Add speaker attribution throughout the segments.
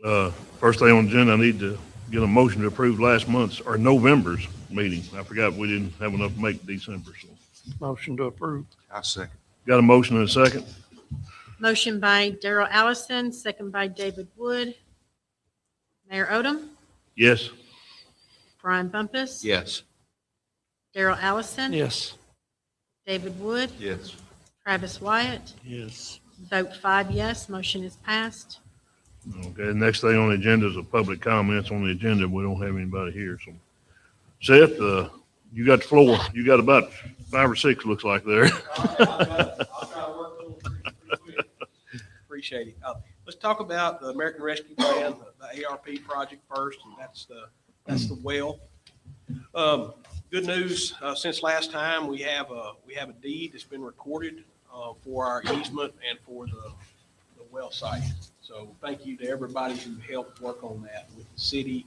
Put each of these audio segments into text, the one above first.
Speaker 1: First thing on the agenda, I need to get a motion to approve last month's or November's meeting. I forgot we didn't have enough to make December, so.
Speaker 2: Motion to approve.
Speaker 3: I second.
Speaker 1: Got a motion and a second?
Speaker 4: Motion by Darrell Allison, second by David Wood. Mayor Odom,
Speaker 1: Yes.
Speaker 4: Brian Bumpus.
Speaker 3: Yes.
Speaker 4: Darrell Allison.
Speaker 2: Yes.
Speaker 4: David Wood,
Speaker 3: Yes.
Speaker 4: Travis Wyatt.
Speaker 2: Yes.
Speaker 4: Vote 5 yes, motion is passed.
Speaker 1: Okay, next thing on the agenda is a public comments on the agenda. We don't have anybody here, so. Seth, you got the floor. You got about 5 or 6, looks like there.
Speaker 5: I'll try to work a little pretty quick. Appreciate it. Let's talk about the American Rescue Plan, the ARP project first, and that's the well. Good news, since last time, we have a deed that's been recorded for our easement and for the well site. So thank you to everybody who helped work on that with the city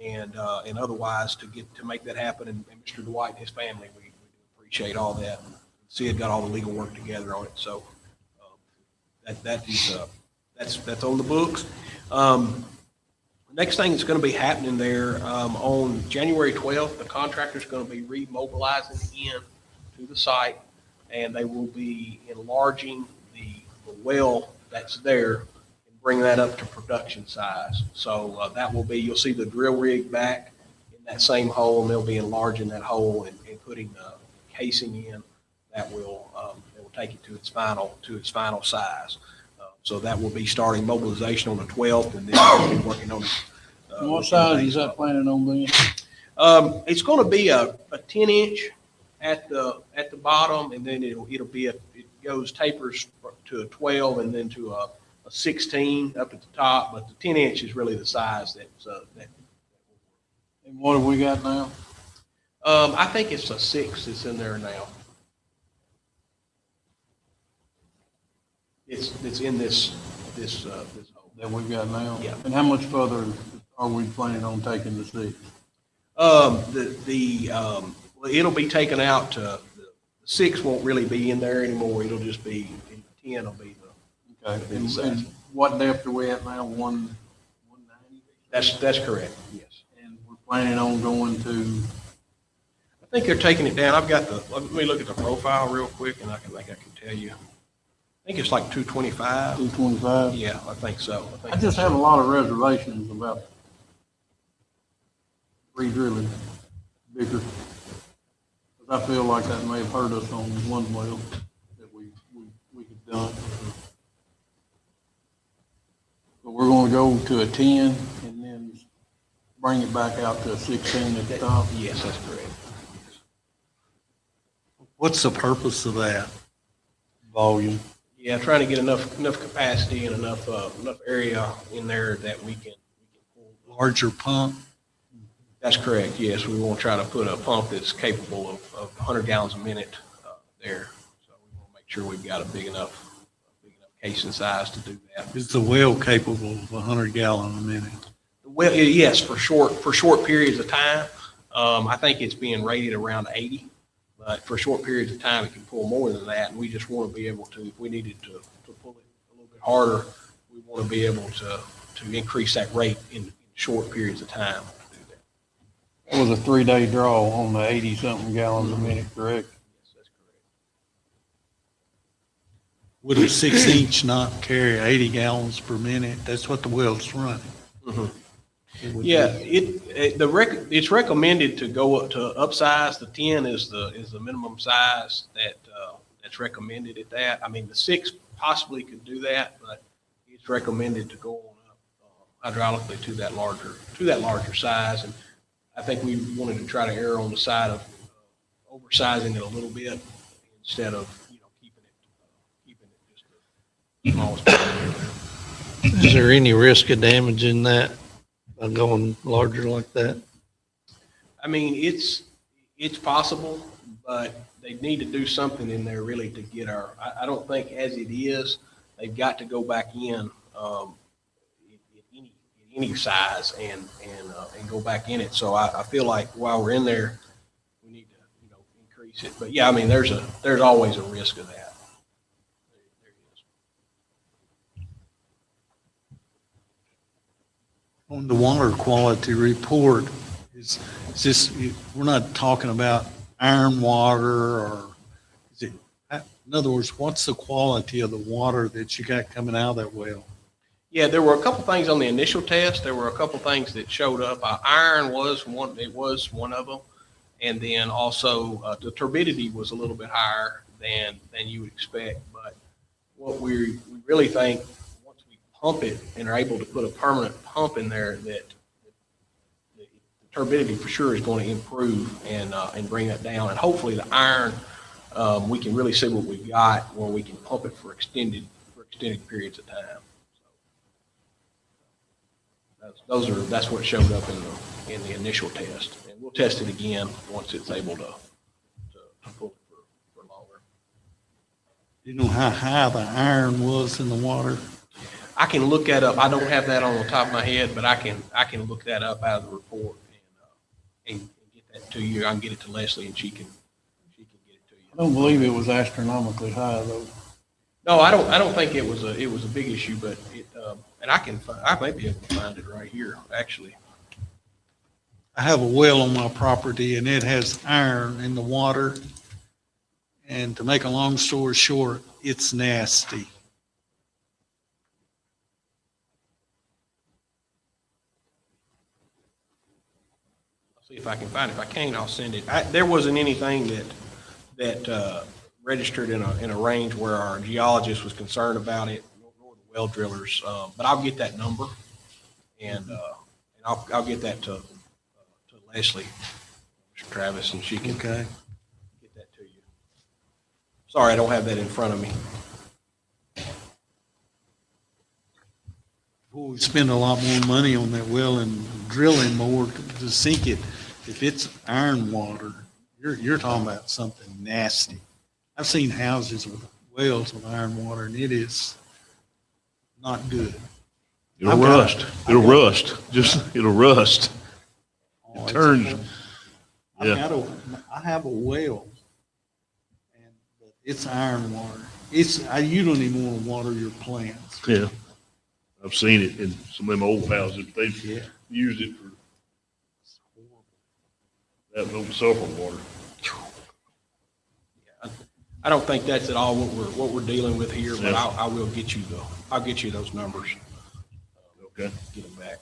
Speaker 5: and otherwise to make that happen. And Mr. Dwight and his family, we do appreciate all that. Sid got all the legal work together on it. So that's on the books. The next thing that's going to be happening there on January 12th, the contractor's going to be remobilizing in to the site, and they will be enlarging the well that's there and bring that up to production size. So that will be, you'll see the drill rig back in that same hole, and they'll be enlarging that hole and putting casing in that will take it to its final size. So that will be starting mobilization on the 12th, and then we'll be working on it.
Speaker 2: What size is that planning on being?
Speaker 5: It's going to be a 10-inch at the bottom, and then it tapers to a 12 and then to a 16 up at the top. But the 10-inch is really the size that.
Speaker 2: And what have we got now?
Speaker 5: I think it's a 6 that's in there now. It's in this hole.
Speaker 2: That we've got now?
Speaker 5: Yeah.
Speaker 2: And how much further are we planning on taking the 6?
Speaker 5: It'll be taken out to, the 6 won't really be in there anymore. It'll just be, 10 will be the.
Speaker 2: Okay. And what depth are we at now? 190?
Speaker 5: That's correct, yes.
Speaker 2: And we're planning on going to,
Speaker 5: I think they're taking it down. Let me look at the profile real quick and I can tell you. I think it's like 225.
Speaker 2: 225?
Speaker 5: Yeah, I think so.
Speaker 2: I just have a lot of reservations about re-drilling bigger. 'Cause I feel like that may have hurt us on one well that we had done. But we're gonna go to a 10 and then bring it back out to a 16 at the top.
Speaker 5: Yes, that's correct.
Speaker 6: What's the purpose of that?
Speaker 2: Volume.
Speaker 5: Yeah, trying to get enough capacity and enough area in there that we can pull.
Speaker 6: Larger pump?
Speaker 5: That's correct, yes. We want to try to put a pump that's capable of 100 gallons a minute there. So we want to make sure we've got a big enough casing size to do that.
Speaker 6: Is the well capable of 100 gallon a minute?
Speaker 5: Well, yes, for short periods of time. I think it's being rated around 80, but for short periods of time, it can pull more than that. And we just want to be able to, if we needed to pull it a little bit harder, we want to be able to increase that rate in short periods of time.
Speaker 2: It was a 3-day draw on the 80-something gallons a minute, correct?
Speaker 5: Yes, that's correct.
Speaker 6: Would a 6-inch not carry 80 gallons per minute? That's what the well's running.
Speaker 5: Mm-hmm.
Speaker 6: It would
Speaker 5: Yeah,
Speaker 6: be-
Speaker 5: it's recommended to go up to upsize. The 10 is the minimum size that's recommended at that. I mean, the 6 possibly could do that, but it's recommended to go on up hydraulically to that larger size. And I think we wanted to try to err on the side of oversizing it a little bit instead of keeping it just the smallest part.
Speaker 7: Is there any risk of damaging that by going larger like that?
Speaker 5: I mean, it's possible, but they need to do something in there really to get I don't think as it is, they've got to go back in any size and go back in it. So I feel like while we're in there, we need to increase it. But yeah, I mean, there's always a risk of that. There is.
Speaker 6: On the water quality report, is this, we're not talking about iron water or is it, in other words, what's the quality of the water that you got coming out of that well?
Speaker 5: Yeah, there were a couple things on the initial test. There were a couple things that showed up. Iron was one, it was one of them. And then also the turbidity was a little bit higher than you would expect. But what we really think, once we pump it and are able to put a permanent pump in there, that the turbidity for sure is going to improve and bring that down. And hopefully the iron, we can really see what we've got where we can pump it for extended periods of time. That's what showed up in the initial test, and we'll test it again once it's able to pull it for longer.
Speaker 6: You know how high the iron was in the water?
Speaker 5: I can look that up. I don't have that on the top of my head, but I can look that up out of the report and get that to you. I can get it to Leslie, and she can get it to you.
Speaker 2: I don't believe it was astronomically high though.
Speaker 5: No, I don't think it was a big issue, but it and I may be able to find it right here actually.
Speaker 6: I have a well on my property and it has iron in the water. And to make a long story short, it's nasty.
Speaker 5: I'll see if I can find it. If I can't, I'll send it. There wasn't anything that registered in a range where our geologist was concerned about it, nor the well drillers. But I'll get that number, and I'll get that to Leslie, Mr. Travis, and she can
Speaker 6: Okay.
Speaker 5: get that to you. Sorry, I don't have that in front of me.
Speaker 6: Boy, we spend a lot more money on that well and drilling more to sink it. If it's iron water, you're talking about something nasty. I've seen houses with wells with iron water, and it is not good.
Speaker 1: It'll
Speaker 6: I've got-
Speaker 1: rust. It'll rust. It'll rust.
Speaker 6: Oh,
Speaker 1: It turns.
Speaker 6: I have a well, but it's iron water. You don't even want to water your plants.
Speaker 1: Yeah. I've seen it in some of them old houses. They've
Speaker 6: Yeah.
Speaker 1: used it for that old sulfur water.
Speaker 5: I don't think that's at all what we're dealing with here, but
Speaker 1: Yeah.
Speaker 5: I will get you I'll get you those numbers.
Speaker 1: Okay.
Speaker 5: Get them back.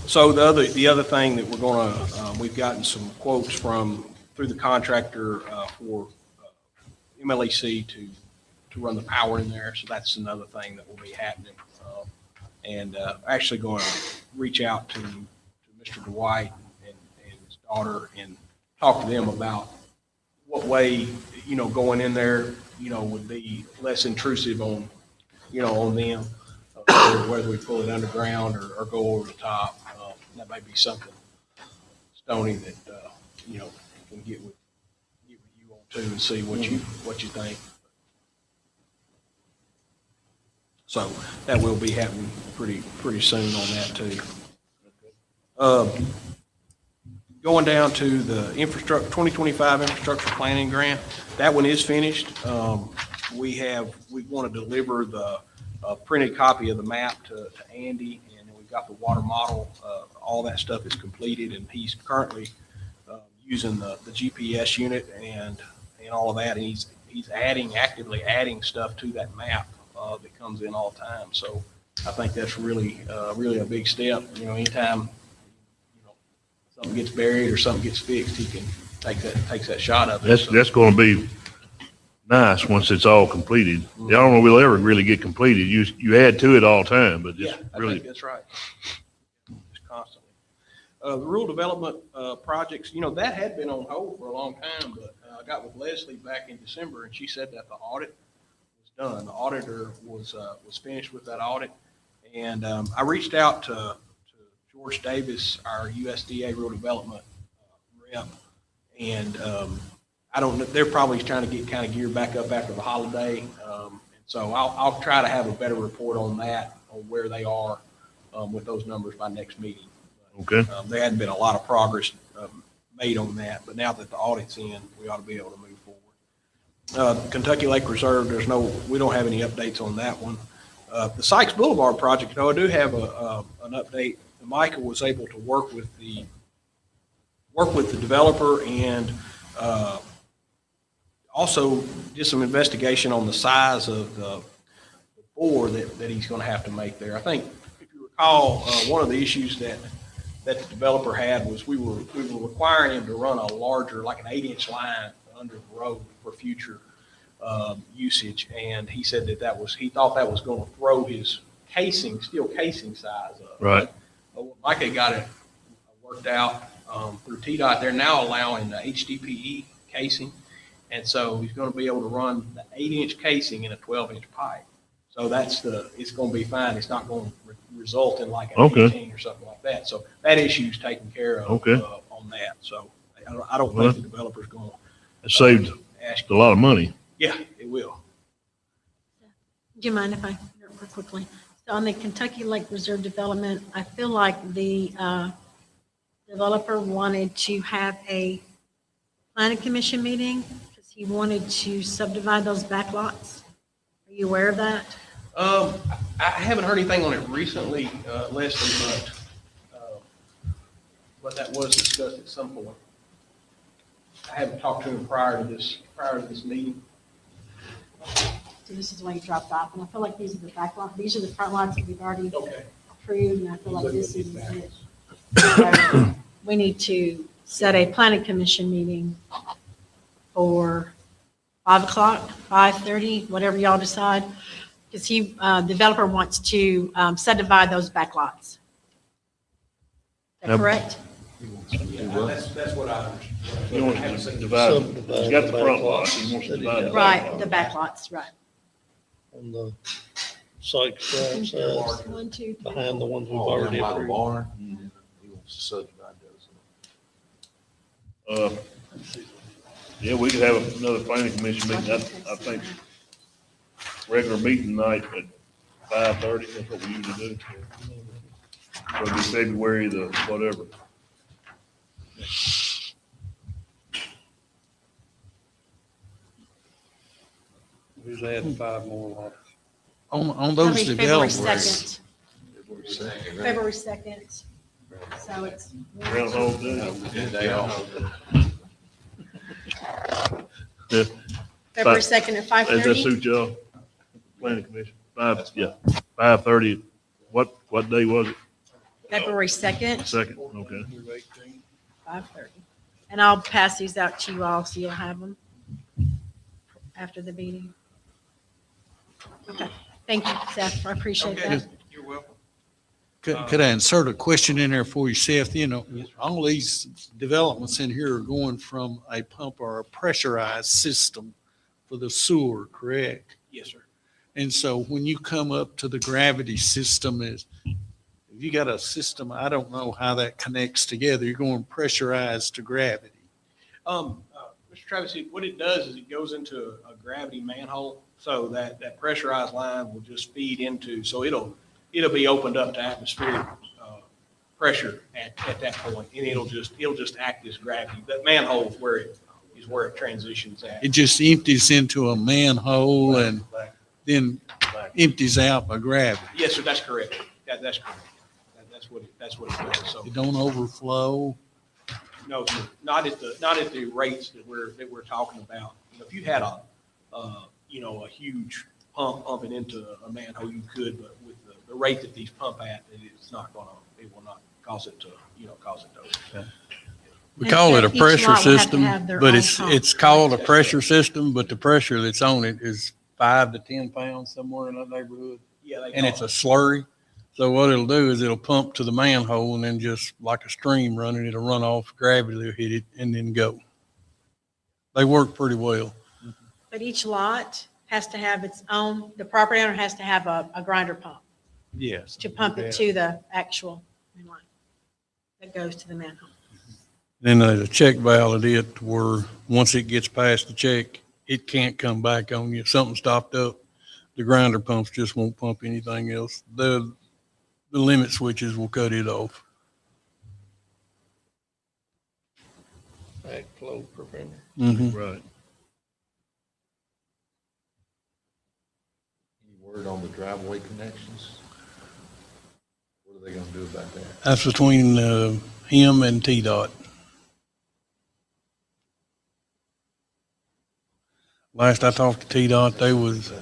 Speaker 5: So the other thing that we're gonna, we've gotten some quotes through the contractor for MLEC to run the power in there. So that's another thing that will be happening. And actually going to reach out to Mr. Dwight and his daughter and talk to them about what way, going in there, would be less intrusive on them, whether we pull it underground or go over the top. That might be something, Stoney, that, can get with you on too and see what you think. So that will be happening pretty soon on that too. Going down to the 2025 infrastructure planning grant, that one is finished. We want to deliver the printed copy of the map to Andy, and then we've got the water model. All that stuff is completed, and he's currently using the GPS unit and all of that, and he's actively adding stuff to that map that comes in all the time. So I think that's really a big step. Anytime something gets buried or something gets fixed, he can takes that shot of it.
Speaker 1: That's going to be nice once it's all completed. I don't know if we'll ever really get completed. You add to it all the time, but
Speaker 5: Yeah,
Speaker 1: just
Speaker 5: I
Speaker 1: really.
Speaker 5: think that's right. Just constantly. The rural development projects, that had been on hold for a long time, but I got with Leslie back in December, and she said that the audit was done. The auditor was finished with that audit, and I reached out to George Davis, our USDA rural development rep, and I don't know, they're probably trying to get kind of geared back up after the holiday. And so I'll try to have a better report on that, on where they are with those numbers by next meeting.
Speaker 1: Okay.
Speaker 5: There hadn't been a lot of progress made on that, but now that the audit's in, we ought to be able to move forward. Kentucky Lake Reserve, we don't have any updates on that one. The Sykes Boulevard project, though, I do have an update. Michael was able to work with the developer and also did some investigation on the size of the bore that he's going to have to make there. I think, if you recall, one of the issues that the developer had was we were requiring him to run a larger, like an 8-inch line under the road for future usage, and he said he thought that was going to throw his steel casing size up.
Speaker 1: Right.
Speaker 5: Mike had got it worked out through TDOT. They're now allowing the HDPE casing, and so he's going to be able to run the 8-inch casing in a 12-inch pipe. So it's going to be fine. It's not going to result in like an
Speaker 1: Okay.
Speaker 5: 18 or something like that. So that issue's taken care of
Speaker 1: Okay.
Speaker 5: On that. So I don't think the developer's going
Speaker 1: It saved
Speaker 5: to ask.
Speaker 1: a lot of money.
Speaker 5: Yeah, it will.
Speaker 4: Do you mind if I, real quickly? So on the Kentucky Lake Reserve Development, I feel like the developer wanted to have a planning commission meeting because he wanted to subdivide those back lots. Are you aware of that?
Speaker 5: I haven't heard anything on it recently, Leslie, but that was discussed at some point. I haven't talked to him prior to this meeting.
Speaker 4: So this is the way you dropped off, and I feel like these are the back lots, these are the front lots that we've already
Speaker 5: Okay.
Speaker 4: approved, and I feel like this is it. So we need to set a planning commission meeting for 5 o'clock, 5:30, whatever y'all decide, because developer wants to subdivide those back lots. Is that
Speaker 1: Yep.
Speaker 4: correct?
Speaker 5: Yeah, that's what I understand.
Speaker 1: He wants to divide, he's got the front lot, he wants to divide it.
Speaker 4: Right, the back lots, right.
Speaker 7: On the Sykes Drive side,
Speaker 4: 1, 2, 3.
Speaker 7: behind the ones we've already approved.
Speaker 3: barn, he wants to subdivide those.
Speaker 1: Yeah, we could have another planning commission meeting, I think, regular meeting night at 5:30, that's what we usually do. So it'll be February the whatever.
Speaker 6: Who's adding 5 more lots?
Speaker 8: On
Speaker 4: That'll
Speaker 8: those
Speaker 4: be February
Speaker 8: developers,
Speaker 4: 2nd. February 2nd. So it's.
Speaker 1: Groundhog Day.
Speaker 3: Good day off.
Speaker 1: Yeah,
Speaker 4: February 2nd at
Speaker 1: does that
Speaker 4: 5:30.
Speaker 1: suit y'all? Planning commission, 5:30. What day was it?
Speaker 4: February 2nd,
Speaker 1: Second, okay.
Speaker 4: 5:30. And I'll pass these out to you all, so you'll have them after the meeting. Okay, thank you, Seth, I appreciate
Speaker 5: Okay,
Speaker 4: that.
Speaker 5: you're welcome.
Speaker 6: Could I insert a question in there for you, Seth? You know, all these developments in here are going from a pump or a pressurized system for the sewer, correct?
Speaker 5: Yes, sir.
Speaker 6: And so when you come up to the gravity system if you got a system, I don't know how that connects together. You're going pressurized to gravity.
Speaker 5: Mr. Travis, what it does is it goes into a gravity manhole, so that pressurized line will just feed into, so it'll be opened up to atmospheric pressure at that point, and it'll just act as gravity. That manhole is where it transitions at.
Speaker 6: It just empties into a manhole and then empties out by gravity.
Speaker 5: Yes, sir, that's correct. That's correct. That's what it does. So
Speaker 6: It don't overflow.
Speaker 5: no, sir, not at the rates that we're talking about. If you had a huge pump pumping into a manhole, you could, but with the rate that these pump at, it will not cause it to overflow.
Speaker 8: we call it a
Speaker 4: Each lot
Speaker 8: pressure
Speaker 4: will have to
Speaker 8: system,
Speaker 4: have their
Speaker 8: but
Speaker 4: own
Speaker 8: it's
Speaker 4: pump.
Speaker 8: called a pressure system, but the pressure that's on it is 5 to 10 pounds, somewhere in that neighborhood.
Speaker 5: Yeah,
Speaker 8: And it's a slurry. So what it'll do is it'll pump to the manhole and then just like a stream running, it'll run off, gravity will hit it and then go. They work pretty well.
Speaker 4: But each lot has to have its own, the property owner has to have a grinder pump
Speaker 6: Yes.
Speaker 4: to pump it to the actual main line that goes to the manhole.
Speaker 8: Then there's a check valve at it where once it gets past the check, it can't come back on you. If something stopped up, the grinder pumps just won't pump anything else. The limit switches will cut it off.
Speaker 7: Backflow preventer.
Speaker 8: Mhm.
Speaker 1: Right.
Speaker 3: Any word on on the driveway connections? What are they gonna do about that?
Speaker 8: That's between, him and T-Dot. Last I talked to T-Dot, they was,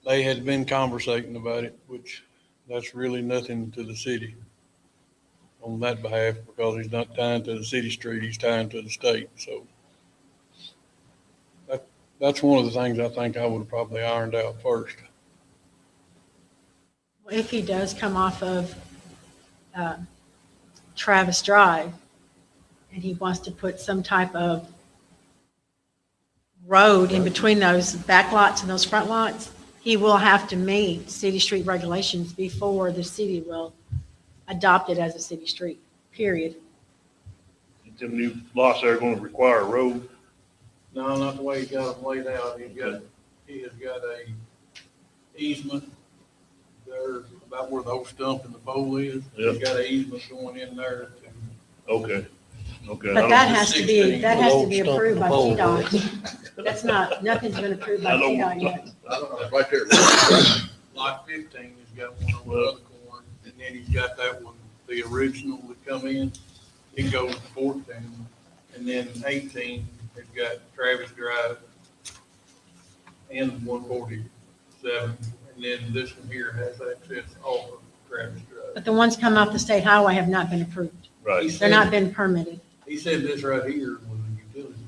Speaker 8: they had been conversating about it, which that's really nothing to the city on that behalf, because he's not tying to the city street, he's tying to the state, so. That's one of the things I think I would have probably ironed out first.
Speaker 4: If he does come off of Travis Drive and he wants to put some type of road in between those back lots and those front lots, he will have to meet city street regulations before the city will adopt it as a city street, period.
Speaker 1: Them new lots there are gonna require a road.
Speaker 2: No, not the way he got them laid out. He has got a easement there about where the old stump and the pole is. He's got an easement going in there to.
Speaker 1: Okay.
Speaker 4: But that has to be, that has to be
Speaker 7: Old stump
Speaker 4: approved by
Speaker 7: pole.
Speaker 4: TDOT. That's not, nothing's been approved by
Speaker 1: I don't-
Speaker 4: TDOT yet.
Speaker 3: I don't know, right there.
Speaker 2: Lot 15 has got one on the other corner, and then he's got that one, the original that come in. It goes to 14, and then 18 has got Travis Drive and 147, and then this one here has access off of Travis Drive.
Speaker 4: But the ones coming off the state highway have not been approved.
Speaker 1: Right.
Speaker 4: They're not been permitted.
Speaker 2: He said this right here was a utility.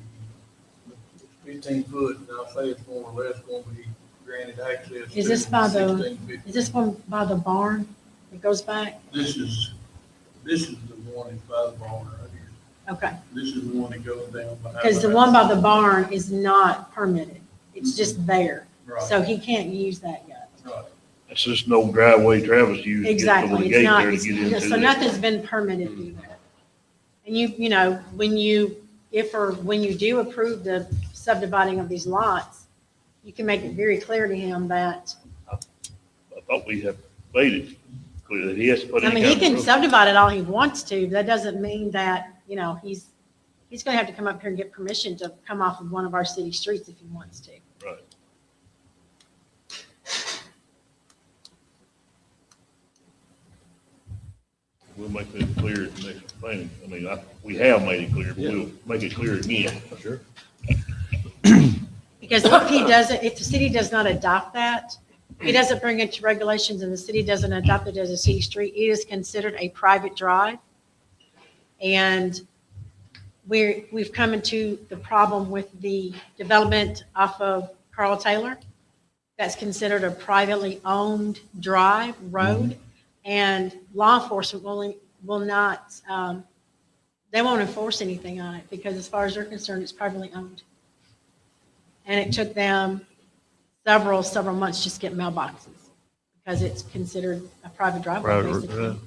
Speaker 2: It's 15 foot, and I'll say it's more or less going to be granted access.
Speaker 4: Is
Speaker 2: to
Speaker 4: this by the-
Speaker 2: 1650.
Speaker 4: Is this one by the barn that goes back?
Speaker 2: This is the one that's by the barn right here.
Speaker 4: Okay,
Speaker 2: This is the one that goes down behind.
Speaker 4: because the one by the barn is not permitted. It's just there.
Speaker 2: Right,
Speaker 4: So he can't use that yet.
Speaker 2: right.
Speaker 1: That's just no driveway Travis used to get over
Speaker 4: Exactly.
Speaker 1: the
Speaker 4: It's
Speaker 1: gate
Speaker 4: not,
Speaker 1: there to get into
Speaker 4: so
Speaker 1: that.
Speaker 4: nothing's been permitted through there. And you know, when you, if or when you do approve the subdividing of these lots, you can make it very clear to him that,
Speaker 1: I thought we had made it clear that he has to put
Speaker 4: I
Speaker 1: any
Speaker 4: mean, he
Speaker 1: kind of
Speaker 4: can
Speaker 1: road.
Speaker 4: subdivide it all he wants to, but that doesn't mean that, you know, he's gonna have to come up here and get permission to come off of one of our city streets if he wants to.
Speaker 1: Right. We'll make that clear at the next planning. I mean, we have made it clear, but we'll make it clear again.
Speaker 3: Sure.
Speaker 4: Because if he doesn't, if the city does not adopt that, he doesn't bring it to regulations and the city doesn't adopt it as a city street, it is considered a private drive. And we've come into the problem with the development off of Carl Taylor. That's considered a privately owned drive, road, and law enforcement will not, they won't enforce anything on it because as far as they're concerned, it's privately owned. And it took them several months just to get mailboxes because it's considered a private driveway,
Speaker 1: Private,
Speaker 4: basically.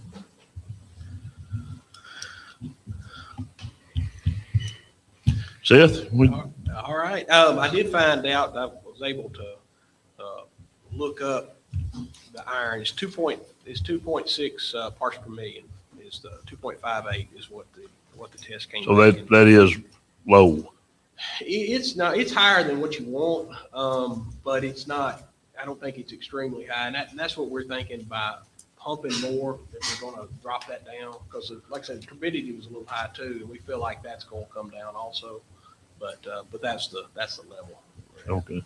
Speaker 1: Seth,
Speaker 5: All right, I did find out, I was able to, look up the iron, it's 2.6 parts per million, is the 2.58 is what the test came
Speaker 1: so
Speaker 5: back in.
Speaker 1: that is low.
Speaker 5: It's not, it's higher than what you want, but it's not, I don't think it's extremely high. And that's what we're thinking by pumping more, that we're going to drop that down. Because like I said, the turbidity was a little high too, and we feel like that's going to come down also. But that's the level.
Speaker 1: Okay.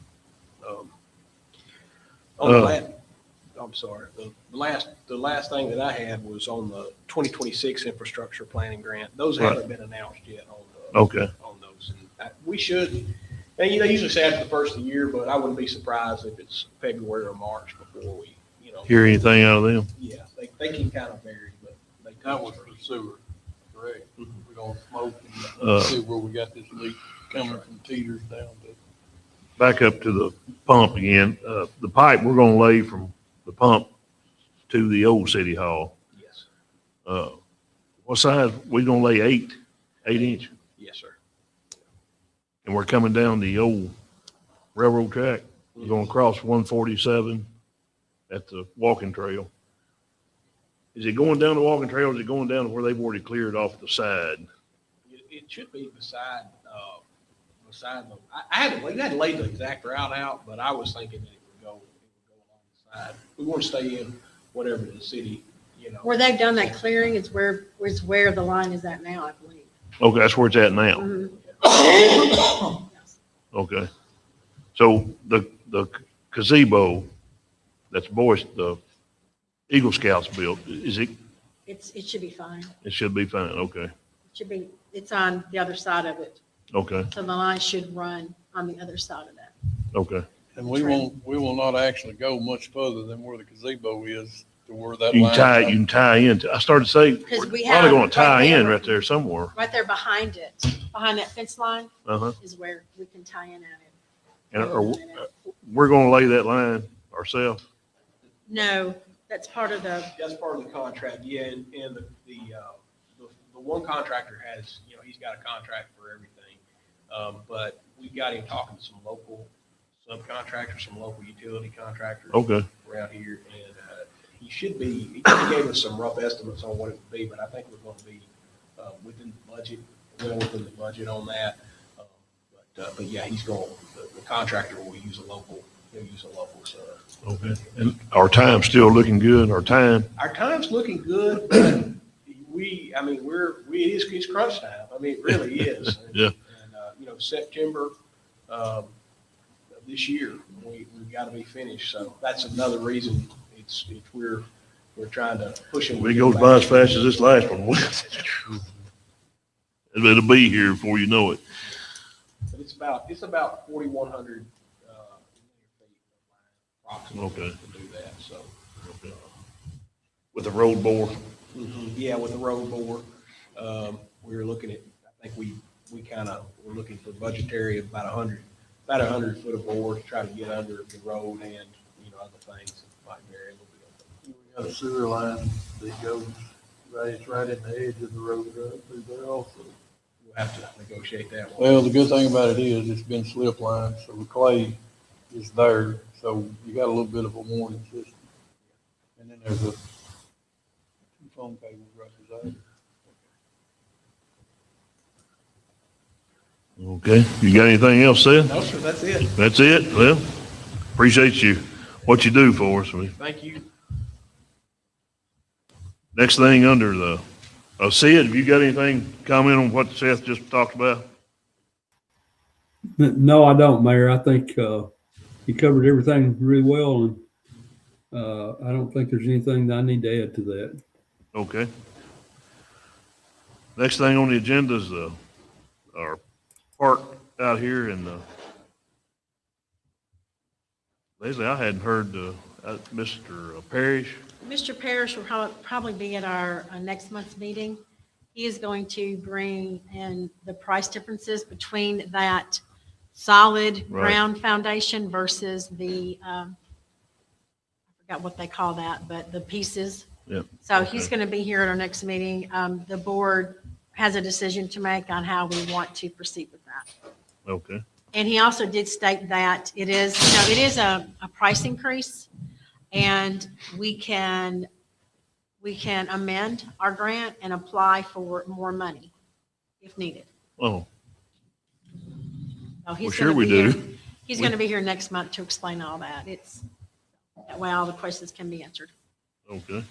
Speaker 5: On the last, I'm sorry, the last thing that I had was on the 2026 infrastructure planning grant. Those
Speaker 1: Right.
Speaker 5: haven't been announced yet
Speaker 1: Okay.
Speaker 5: on those. And we should, and they usually say after the first of the year, but I wouldn't be surprised if it's February or March before we,
Speaker 1: Hear anything out of them?
Speaker 5: yeah, they can kind of vary, but they.
Speaker 2: That was for sewer, correct? We're gonna smoke
Speaker 1: Uh,
Speaker 2: and see where we got this leak coming from Teeters down to.
Speaker 1: Back up to the pump again. The pipe we're gonna lay from the pump to the old city hall.
Speaker 5: Yes,
Speaker 1: What size? We gonna lay 8 inch?
Speaker 5: yes, sir.
Speaker 1: And we're coming down the old railroad track. We're gonna cross 147 at the walking trail. Is it going down the walking trail or is it going down to where they've already cleared off the side?
Speaker 5: It should be beside beside them. I hadn't laid the exact route out, but I was thinking that it would go along the side. We want to stay in whatever the city,
Speaker 4: Where they've done that clearing is where the line is at now, I believe.
Speaker 1: Okay, that's where it's at now.
Speaker 4: Mhm.
Speaker 1: Okay. So the gazebo that's the Eagle Scouts built,
Speaker 4: It should be fine.
Speaker 1: it should be fine, okay,
Speaker 4: It's on the other side of it.
Speaker 1: okay,
Speaker 4: So the line should run on the other side of that.
Speaker 1: okay.
Speaker 8: And we will not actually go much further than where the gazebo is to where that
Speaker 1: You
Speaker 8: line.
Speaker 1: can tie into, I started to say,
Speaker 4: Because
Speaker 1: we're
Speaker 4: we
Speaker 1: probably
Speaker 4: have
Speaker 1: gonna tie
Speaker 4: right
Speaker 1: in
Speaker 4: there.
Speaker 1: right there somewhere.
Speaker 4: Right there behind it, behind that fence line
Speaker 1: Uh-huh.
Speaker 4: is where we can tie in at it.
Speaker 1: And we're gonna lay that line ourselves?
Speaker 4: No, that's part of the,
Speaker 5: That's part of the contract, yeah, and the one contractor has, he's got a contract for everything. But we got him talking to some local subcontractors, some local utility contractors.
Speaker 1: Okay,
Speaker 5: Around here, and he gave us some rough estimates on what it would be, but I think we're going to be within the budget, well within the budget on that. But yeah, the contractor will use a local, he'll use a local sub.
Speaker 1: okay. And our time's still looking good, our time?
Speaker 5: Our time's looking good, but it's crunch time. I mean, it really is.
Speaker 1: Yeah.
Speaker 5: And, September of this year, we've got to be finished. So that's another reason we're trying to push it.
Speaker 1: It goes by as fast as this last one went. It'll be here before you know it.
Speaker 5: But it's about 4,100 feet approximately
Speaker 1: Okay.
Speaker 5: to do that. So
Speaker 1: With the road bore?
Speaker 5: yeah, with the road bore, we were looking at. I think we we're looking for budgetary of about 100 foot of bore to try to get under the road and other things that might vary a little bit.
Speaker 3: We got a sewer line that goes right in the edge of the road right through there also.
Speaker 5: We'll have to negotiate that one.
Speaker 8: Well, the good thing about it is it's been slip lined, so the clay is there, so you got a little bit of a warning system. And then there's two phone cables right beside it.
Speaker 1: Okay, you got anything else said?
Speaker 5: No, sir, that's it.
Speaker 1: That's it? Well, appreciate what you do for us.
Speaker 5: Thank you.
Speaker 1: Next thing under Sid, have you got anything, comment on what Seth just talked about?
Speaker 9: No, I don't, Mayor. I think he covered everything really well, and I don't think there's anything that I need to add to that.
Speaker 1: Okay. Next thing on the agenda is our park out here in Leslie, I hadn't heard Mr. Parrish.
Speaker 4: Mr. Parrish will probably be at our next month's meeting. He is going to bring in the price differences between that solid
Speaker 1: Right.
Speaker 4: ground foundation versus the, I forgot what they call that, but the pieces.
Speaker 1: Yep.
Speaker 4: So he's going to be here at our next meeting. The board has a decision to make on how we want to proceed with that.
Speaker 1: Okay.
Speaker 4: And he also did state that it is a price increase, and we can amend our grant and apply for more money if needed.
Speaker 1: Oh,
Speaker 4: So he's
Speaker 1: sure
Speaker 4: gonna
Speaker 1: we
Speaker 4: be
Speaker 1: do.
Speaker 4: here- He's going to be here next month to explain all that. That way all the questions can be answered.
Speaker 1: okay.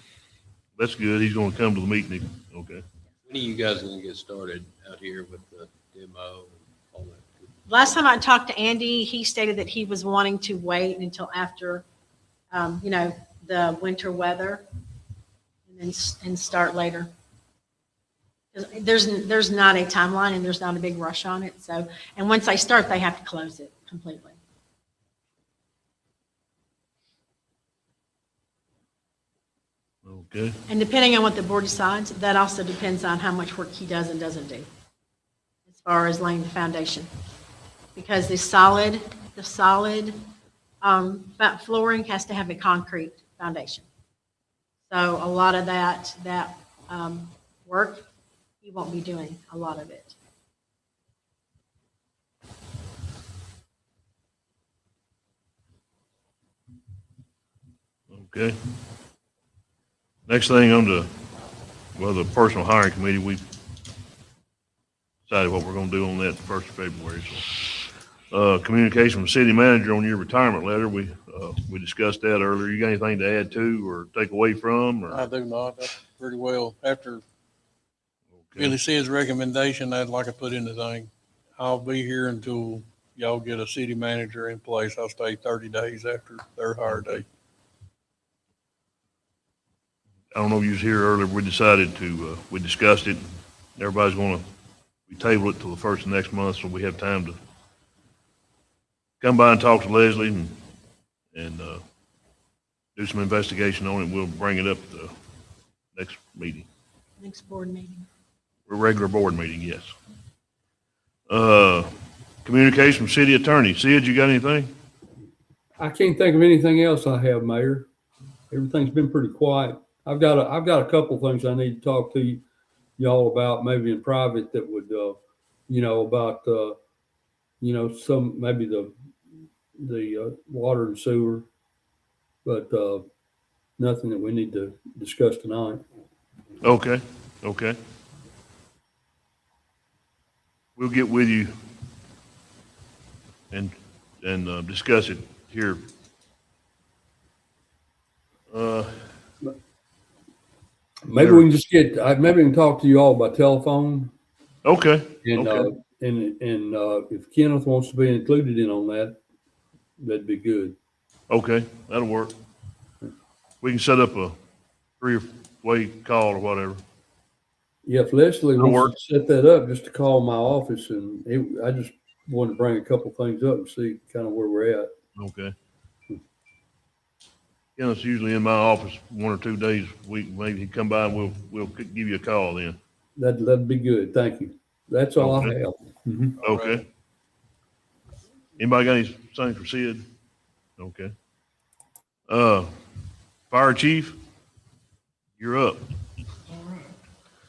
Speaker 1: That's good. He's gonna come to the meeting. Okay.
Speaker 10: When are you guys gonna get started out here with the demo and all that?
Speaker 4: Last time I talked to Andy, he stated that he was wanting to wait until after, the winter weather and start later. There's not a timeline and there's not a big rush on it. So, and once they start, they have to close it completely.
Speaker 1: Okay.
Speaker 4: And depending on what the board decides, that also depends on how much work he does and doesn't do as far as laying the foundation. Because the solid flooring has to have a concrete foundation. So a lot of that work, he won't be doing a lot of it.
Speaker 1: Okay. Next thing on the personal hiring committee, we decided what we're gonna do on that the 1st of February. So Communication from city manager on your retirement letter. We discussed that earlier. You got anything to add to or take away from, or?
Speaker 8: I do not. That's pretty well. After
Speaker 1: Okay.
Speaker 8: Billy says recommendation, I'd like to put in the thing. I'll be here until y'all get a city manager in place. I'll stay 30 days after their hire date.
Speaker 1: I don't know if you was here earlier, we decided to, we discussed it. Everybody's we table it till the first of next month, so we have time to come by and talk to Leslie and do some investigation on it. We'll bring it up at the next meeting,
Speaker 4: Next board meeting.
Speaker 1: a regular board meeting, yes. Communication from city attorney. Sid, you got anything?
Speaker 9: I can't think of anything else I have, Mayor. Everything's been pretty quiet. I've got a couple things I need to talk to y'all about, maybe in private, that would, about, some, maybe the water and sewer, but nothing that we need to discuss tonight.
Speaker 1: Okay. We'll get with you and discuss it here.
Speaker 9: Maybe we can just maybe we can talk to you all by telephone.
Speaker 1: Okay.
Speaker 9: And,
Speaker 1: Okay.
Speaker 9: and if Kenneth wants to be included in on that, that'd be good.
Speaker 1: Okay, that'll work. We can set up a 3-way call or whatever.
Speaker 9: Yeah, if Leslie
Speaker 1: That'll
Speaker 9: wants to set that up, just to call my office, and I just wanted to bring a couple things up and see kind of where we're at.
Speaker 1: Okay. Kenneth's usually in my office 1 or 2 days a week. Maybe he'd come by and we'll give you a call then.
Speaker 9: That'd be good. Thank you. That's all I
Speaker 1: Okay.
Speaker 9: have. Mhm.
Speaker 1: Okay. Anybody got anything for Sid? Okay. Fire chief, you're up.
Speaker 11: All right.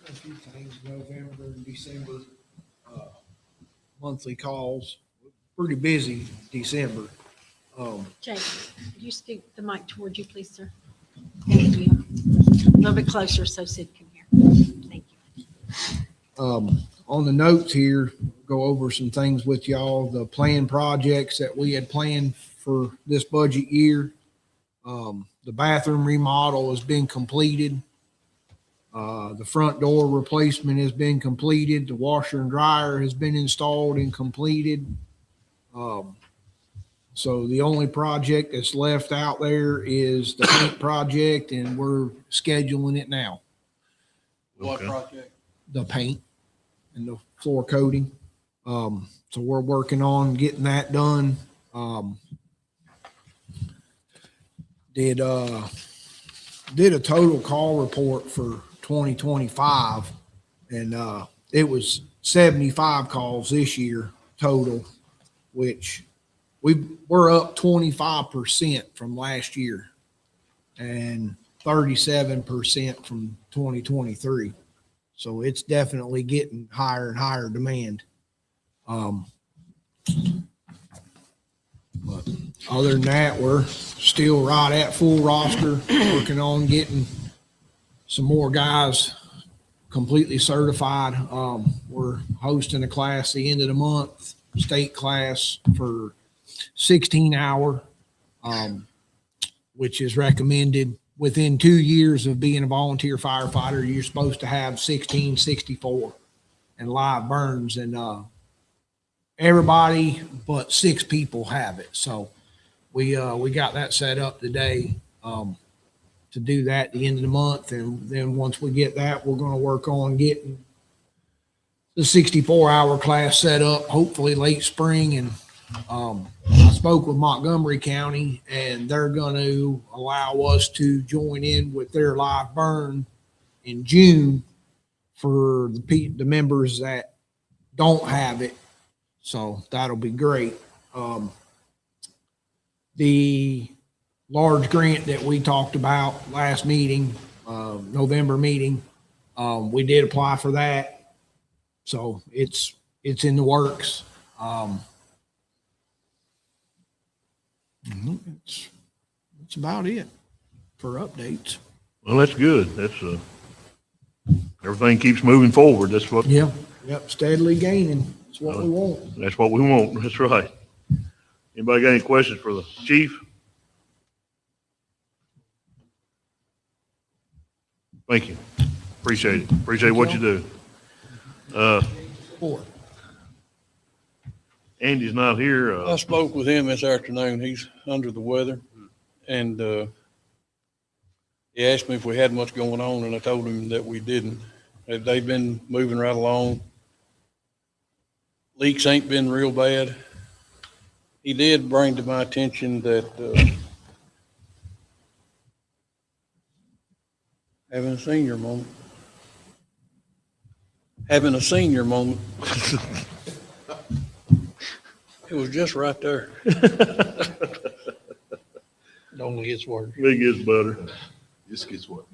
Speaker 11: A few things, November and December, monthly calls, pretty busy December.
Speaker 4: Jake, could you speak the mic towards you, please, sir? Thank you. A little bit closer so Sid can hear. Thank you.
Speaker 11: On the notes here, go over some things with y'all, the planned projects that we had planned for this budget year. The bathroom remodel has been completed. The front door replacement has been completed. The washer and dryer has been installed and completed. So the only project that's left out there is the paint project, and we're scheduling it now.
Speaker 5: What
Speaker 1: Okay.
Speaker 5: project?
Speaker 11: The paint and the floor coating. So we're working on getting that done. Did a total call report for 2025, and it was 75 calls this year total, which we're up 25% from last year and 37% from 2023. So it's definitely getting higher and higher demand. But other than that, we're still right at full roster, working on getting some more guys completely certified. We're hosting a class the end of the month, state class for 16-hour, which is recommended. Within 2 years of being a volunteer firefighter, you're supposed to have 1664 and live burns, and everybody but 6 people have it. So we got that set up today to do that at the end of the month, and then once we get that, we're going to work on getting the 64-hour class set up, hopefully late spring. And I spoke with Montgomery County, and they're going to allow us to join in with their live burn in June for the members that don't have it. So that'll be great. The large grant that we talked about last meeting, November meeting, we did apply for that. So it's in the works. That's about it for updates.
Speaker 1: Well, that's good. That's everything keeps moving forward. That's what.
Speaker 11: Yep, steadily gaining. That's what we want.
Speaker 1: That's what we want. That's right. Anybody got any questions for the chief? Thank you. Appreciate it. Appreciate what you do.
Speaker 11: Four.
Speaker 1: Andy's not here.
Speaker 8: I spoke with him this afternoon. He's under the weather. And he asked me if we had much going on, and I told him that we didn't. That they've been moving right along. Leaks ain't been real bad. He did bring to my attention that having a senior moment. Having a senior moment. It was just right there.
Speaker 7: It only gets worse.
Speaker 1: It gets better.
Speaker 10: This gets worse.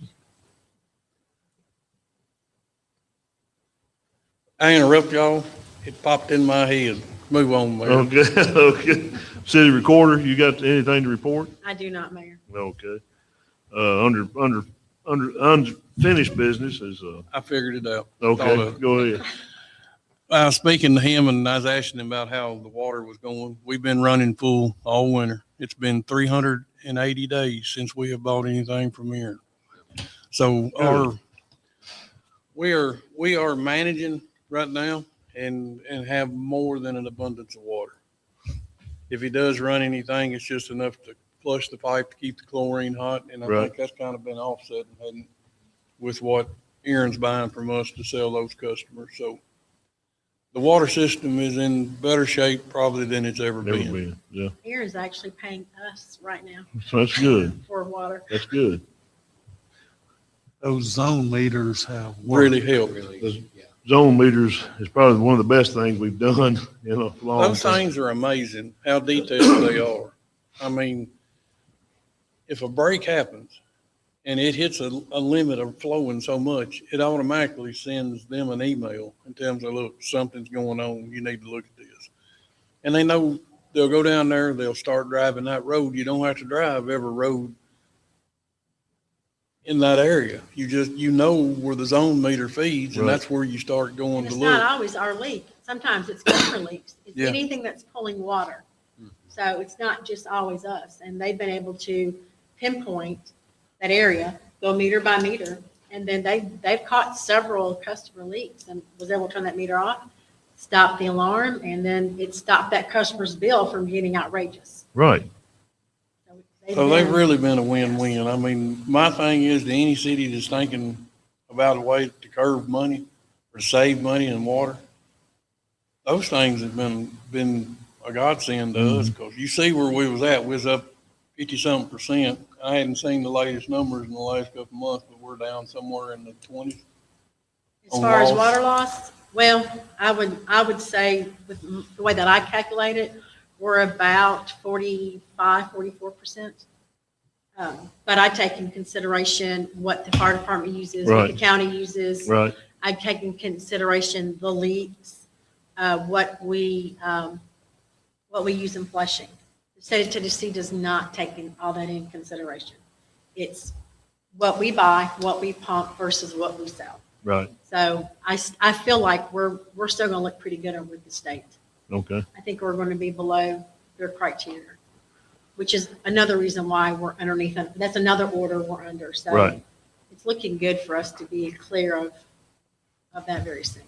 Speaker 8: I interrupt y'all. It popped in my head. Move on, Mayor.
Speaker 1: Okay, okay. City recorder, you got anything to report?
Speaker 4: I do not, Mayor.
Speaker 1: Okay. Under unfinished business is,
Speaker 8: I figured it out.
Speaker 1: okay, go ahead.
Speaker 8: I was speaking to him and I was asking him about how the water was going. We've been running full all winter. It's been 380 days since we have bought anything from here. So we are managing right now and have more than an abundance of water. If he does run anything, it's just enough to flush the pipe to keep the chlorine hot. And I
Speaker 1: Right.
Speaker 8: think that's kind of been offset with what Aaron's buying from us to sell those customers. So the water system is in better shape probably than it's ever
Speaker 1: Never
Speaker 8: been.
Speaker 1: been, yeah.
Speaker 4: Aaron's actually paying us right now
Speaker 1: So that's good.
Speaker 4: for water.
Speaker 1: That's good.
Speaker 6: Those zone meters have worked.
Speaker 8: Really helped.
Speaker 10: Really, yeah.
Speaker 1: Zone meters is probably one of the best things we've done in a long
Speaker 8: Those
Speaker 1: time.
Speaker 8: things are amazing, how detailed they are. I mean, if a break happens and it hits a limit of flowing so much, it automatically sends them an email and tells them, look, something's going on. You need to look at this. And they know they'll go down there, they'll start driving that road. You don't have to drive every road in that area. You know where the zone meter feeds, and
Speaker 1: Right.
Speaker 8: that's where you start going
Speaker 4: And
Speaker 8: to
Speaker 4: it's not
Speaker 8: look.
Speaker 4: always our leak. Sometimes it's customer leaks. It's
Speaker 8: Yeah.
Speaker 4: anything that's pulling water. So it's not just always us. And they've been able to pinpoint that area, go meter by meter. And then they've caught several customer leaks and was able to turn that meter off, stop the alarm, and then it stopped that customer's bill from getting outrageous.
Speaker 1: Right.
Speaker 8: So they've
Speaker 4: been-
Speaker 8: really been a win-win. I mean, my thing is to any city that's thinking about a way to curb money or save money in water, those things have been a godsend to us, because you see where we was at. We was up 50-something%. I hadn't seen the latest numbers in the last couple of months, but we're down somewhere in the 20s.
Speaker 4: As far as
Speaker 8: loss.
Speaker 4: water loss, well, I would say with the way that I calculate it, we're about 44%. But I take in consideration what the fire department uses, what the
Speaker 1: Right.
Speaker 4: county uses.
Speaker 1: Right.
Speaker 4: I take in consideration the leaks, what we use in flushing. The state of Tennessee does not take all that in consideration. It's what we buy, what we pump versus what we sell.
Speaker 1: Right.
Speaker 4: So I feel like we're still going to look pretty good over the state.
Speaker 1: Okay.
Speaker 4: I think we're going to be below their criteria, which is another reason why we're underneath. That's another order we're under. So
Speaker 1: Right.
Speaker 4: it's looking good for us to be clear of that very soon.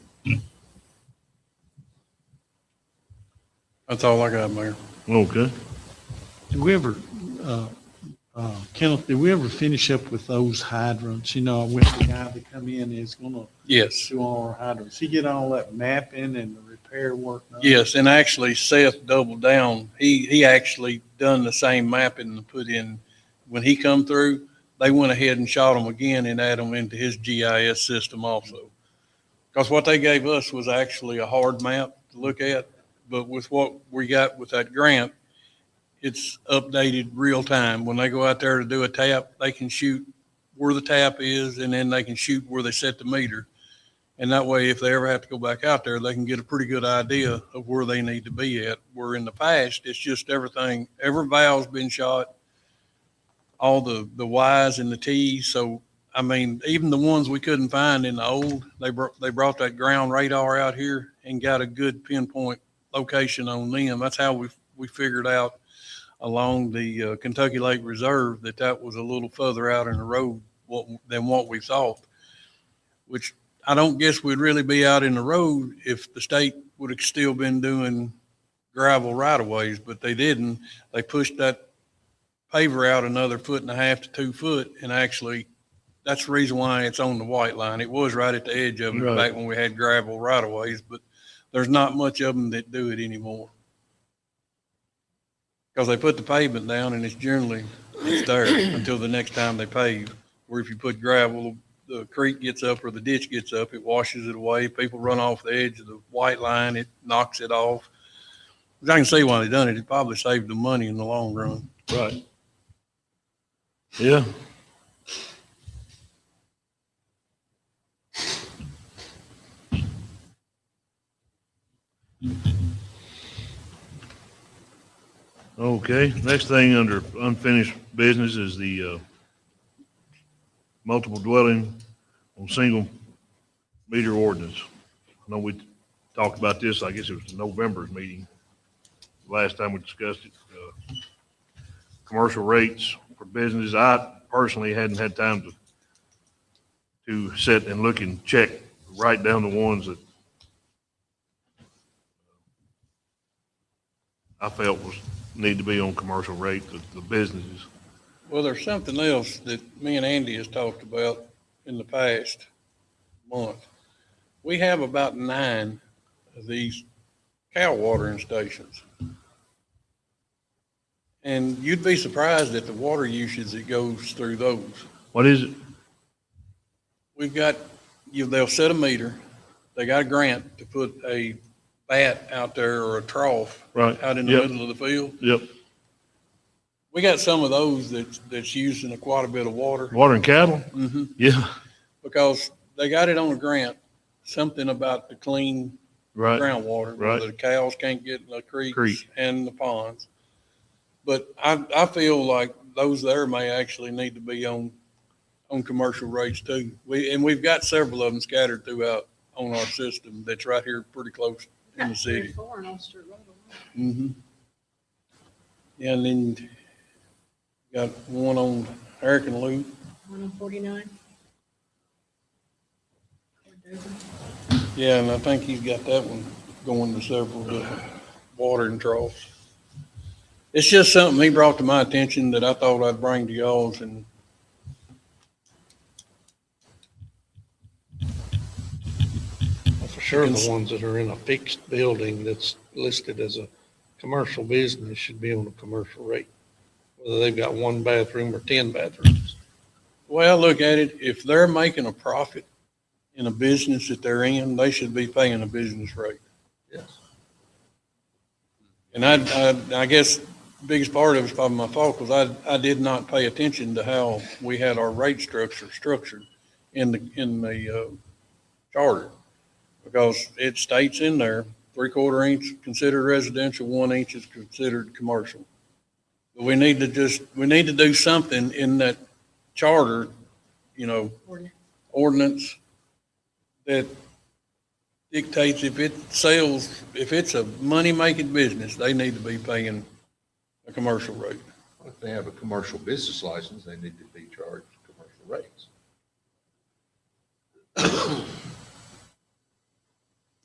Speaker 8: That's all I got, Mayor.
Speaker 1: Okay.
Speaker 6: Did we ever, Kenneth, did we ever finish up with those hydrants? You know, with the guy that come in is gonna
Speaker 8: Yes.
Speaker 6: do all our hydrants. He get all that mapping and the repair work done?
Speaker 8: Yes, and actually Seth doubled down. He actually done the same mapping and put in, when he come through, they went ahead and shot them again and add them into his GIS system also. Because what they gave us was actually a hard map to look at, but with what we got with that grant, it's updated real time. When they go out there to do a tap, they can shoot where the tap is, and then they can shoot where they set the meter. And that way, if they ever have to go back out there, they can get a pretty good idea of where they need to be at. Where in the past, it's just everything, every valve's been shot, all the Ys and the Ts. So, I mean, even the ones we couldn't find in the old, they brought that ground radar out here and got a good pinpoint location on them. That's how we figured out along the Kentucky Lake Reserve that was a little further out in the road than what we thought, which I don't guess we'd really be out in the road if the state would have still been doing gravel right of ways, but they didn't. They pushed that paver out another 1.5 to 2 foot, and actually that's the reason why it's on the white line. It was right at the edge of it
Speaker 1: Right.
Speaker 8: back when we had gravel right of ways, but there's not much of them that do it anymore. Because they put the pavement down and it's there until the next time they pave. Where if you put gravel, the creek gets up or the ditch gets up, it washes it away. People run off the edge of the white line, it knocks it off. I can see why they done it. It probably saved them money in the long run.
Speaker 1: Right. Yeah. Okay, next thing under unfinished business is the multiple dwelling on single meter ordinance. I know we talked about this, I guess it was November's meeting, last time we discussed it. Commercial rates for business, I personally hadn't had time to sit and look and check, write down the ones that I felt need to be on commercial rate, the businesses.
Speaker 8: Well, there's something else that me and Andy has talked about in the past month. We have about 9 of these cow watering stations. And you'd be surprised at the water usage that goes through those.
Speaker 1: What is it?
Speaker 8: We've got, they'll set a meter. They got a grant to put a bat out there or a trough
Speaker 1: Right.
Speaker 8: out in the
Speaker 1: Yep.
Speaker 8: middle of the field.
Speaker 1: Yep.
Speaker 8: We got some of those that's using quite a bit of water.
Speaker 1: Watering cattle?
Speaker 8: Mm-hmm.
Speaker 1: Yeah.
Speaker 8: Because they got it on a grant, something about the clean
Speaker 1: Right.
Speaker 8: groundwater, where
Speaker 1: Right.
Speaker 8: the cows can't get in the creeks
Speaker 1: Creek.
Speaker 8: and the ponds. But I feel like those there may actually need to be on commercial rates too. We've got several of them scattered throughout on our system that's right here pretty close in the city. Mm-hmm. Yeah, and then got one on American Loop.
Speaker 4: 149.
Speaker 8: Yeah, and I think he's got that one going to several different watering troughs. It's just something he brought to my attention that I thought I'd bring to y'all's, and
Speaker 7: For sure, the ones that are in a fixed building that's listed as a commercial business should be on a commercial rate, whether they've got 1 bathroom or 10 bathrooms.
Speaker 8: the way I look at it, if they're making a profit in a business that they're in, they should be paying a business rate.
Speaker 7: Yes.
Speaker 8: And I guess the biggest part of it's probably my fault, because I did not pay attention to how we had our rate structured in the charter. Because it states in there, 3/4 inch considered residential, 1 inch is considered commercial. But we need to do something in that charter, ordinance that dictates if it's a money-making business, they need to be paying a commercial rate.
Speaker 10: If they have a commercial business license, they need to be charged commercial rates.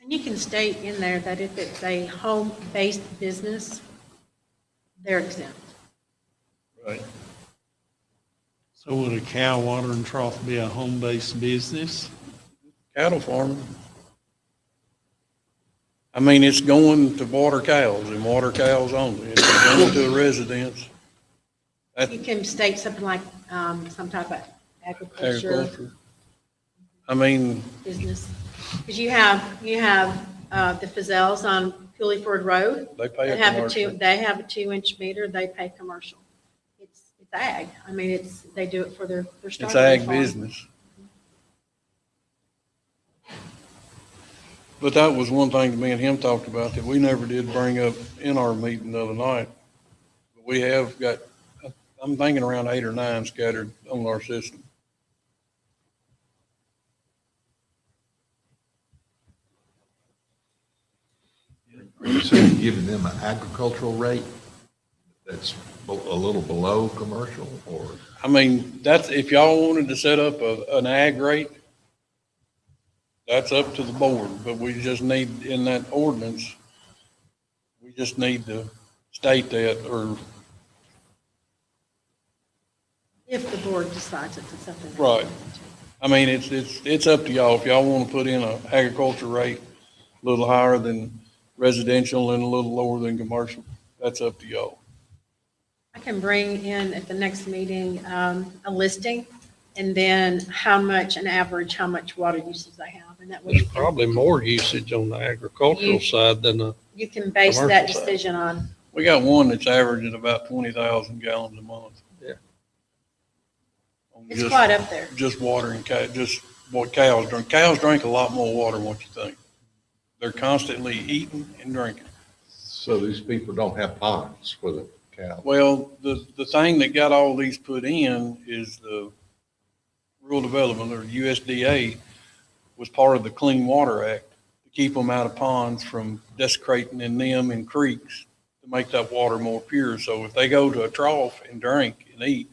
Speaker 4: And you can state in there that if it's a home-based business, they're exempt.
Speaker 1: Right.
Speaker 6: So would a cow watering trough be a home-based business?
Speaker 8: Cattle farming. I mean, it's going to water cows and water cows only. It's going to a residence.
Speaker 4: You can state something like some type of agriculture
Speaker 8: Agriculture. I mean,
Speaker 4: business. Because you have the Fazels on Cooley Ford Road.
Speaker 8: they pay
Speaker 4: They
Speaker 8: a
Speaker 4: have
Speaker 8: commercial.
Speaker 4: they have a 2-inch meter, they pay commercial. It's ag. I mean, they do it for their
Speaker 8: It's
Speaker 4: starting
Speaker 8: ag
Speaker 4: farm.
Speaker 8: business. But that was one thing that me and him talked about that we never did bring up in our meeting the other night. We have got, I'm thinking around 8 or 9 scattered on our system.
Speaker 12: Are you saying giving them an agricultural rate that's a little below commercial, or?
Speaker 8: I mean, that's, if y'all wanted to set up an ag rate, that's up to the board, but we just need, in that ordinance, we just need to state that, or,
Speaker 4: If the board decides it's something. that-
Speaker 8: Right. I mean, it's up to y'all. If y'all want to put in a agriculture rate a little higher than residential and a little lower than commercial, that's up to y'all.
Speaker 4: I can bring in at the next meeting, a listing, and then how much, an average, how much water usage they have, and that way
Speaker 7: There's probably more usage on the agricultural side than the,
Speaker 4: you can base that
Speaker 7: commercial side.
Speaker 4: decision on.
Speaker 8: We got one that's averaging about 20,000 gallons a month.
Speaker 7: Yeah.
Speaker 8: On
Speaker 4: It's
Speaker 8: just-
Speaker 4: quite up there.
Speaker 8: Just watering, just what cows drink. Cows drink a lot more water than what you think. They're constantly eating and drinking.
Speaker 12: So these people don't have ponds for the cows?
Speaker 8: Well, the thing that got all these put in is the rural development, or USDA, was part of the Clean Water Act to keep them out of ponds from desecrating in them and creeks to make that water more pure. So if they go to a trough and drink and eat,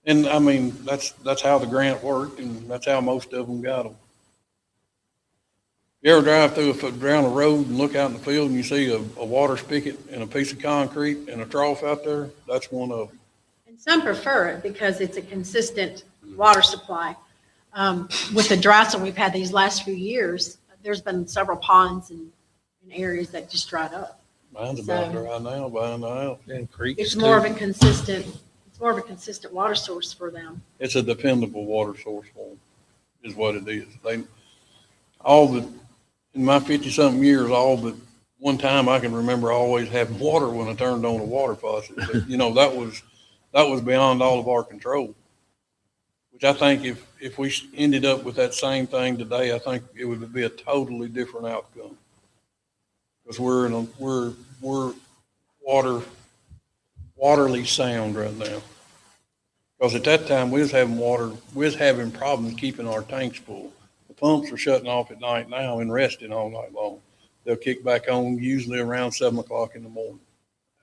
Speaker 8: and I mean, that's how the grant worked, and that's how most of them got them. You ever drive down a road and look out in the field and you see a water spigot and a piece of concrete and a trough out there? That's one of them.
Speaker 4: And some prefer it because it's a consistent water supply. With the droughts that we've had these last few years, there's been several ponds in areas that just dried up.
Speaker 8: Mine's about
Speaker 4: So-
Speaker 8: right now, behind the house.
Speaker 7: and creeks
Speaker 4: It's
Speaker 7: too.
Speaker 4: more of a consistent water source for them.
Speaker 8: It's a dependable water source for them, is what it is. In my 50-something years, all but one time I can remember always having water when I turned on a water faucet. But, that was beyond all of our control. Which I think if we ended up with that same thing today, I think it would be a totally different outcome. Because we're waterly sound right now. Because at that time, we was having problems keeping our tanks full. The pumps are shutting off at night now and resting all night long. They'll kick back on usually around 7 o'clock in the morning,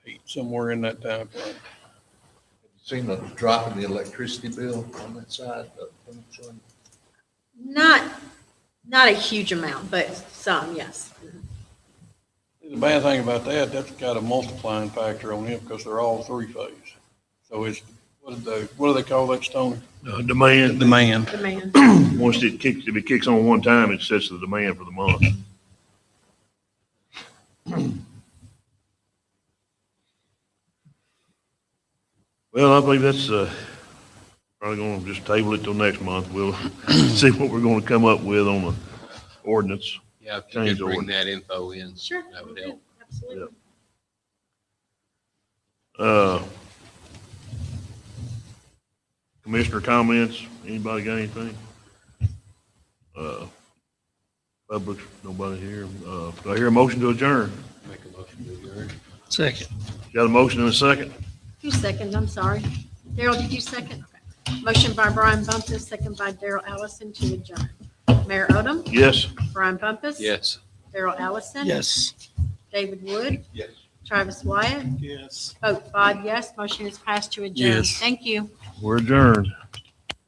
Speaker 8: 8, somewhere in that time frame.
Speaker 12: Seen a drop in the electricity bill on that side?
Speaker 4: Not a huge amount, but some, yes.
Speaker 8: The bad thing about that's got a multiplying factor on it because they're all three-phase. So it's, what do they call that, Tony?
Speaker 1: Demand.
Speaker 8: Demand.
Speaker 4: Demand.
Speaker 1: Once if it kicks on one time, it sets the demand for the month. Well, I believe that's, probably gonna just table it till next month. We'll see what we're gonna come up with on the ordinance.
Speaker 10: Yeah, if you
Speaker 1: Change
Speaker 10: could bring
Speaker 1: order.
Speaker 10: that info in,
Speaker 4: Sure.
Speaker 10: that would help.
Speaker 4: Absolutely.
Speaker 1: Commissioner comments, anybody got anything? Public, nobody here. Do I hear a motion to adjourn?
Speaker 10: Make a motion to adjourn.
Speaker 7: Second.
Speaker 1: Got a motion and a second?
Speaker 4: Who seconded? I'm sorry. Daryl, did you second? Okay. Motion by Brian Bumpus, second by Daryl Allison to adjourn. Mayor Odom?
Speaker 1: Yes.
Speaker 4: Brian Bumpus?
Speaker 10: Yes.
Speaker 4: Daryl Allison?
Speaker 7: Yes.
Speaker 4: David Wood?
Speaker 12: Yes.
Speaker 4: Travis Wyatt?
Speaker 6: Yes.
Speaker 4: Vote 5 yes. Motion is passed to adjourn.
Speaker 8: Yes.
Speaker 4: Thank you.
Speaker 1: We're adjourned.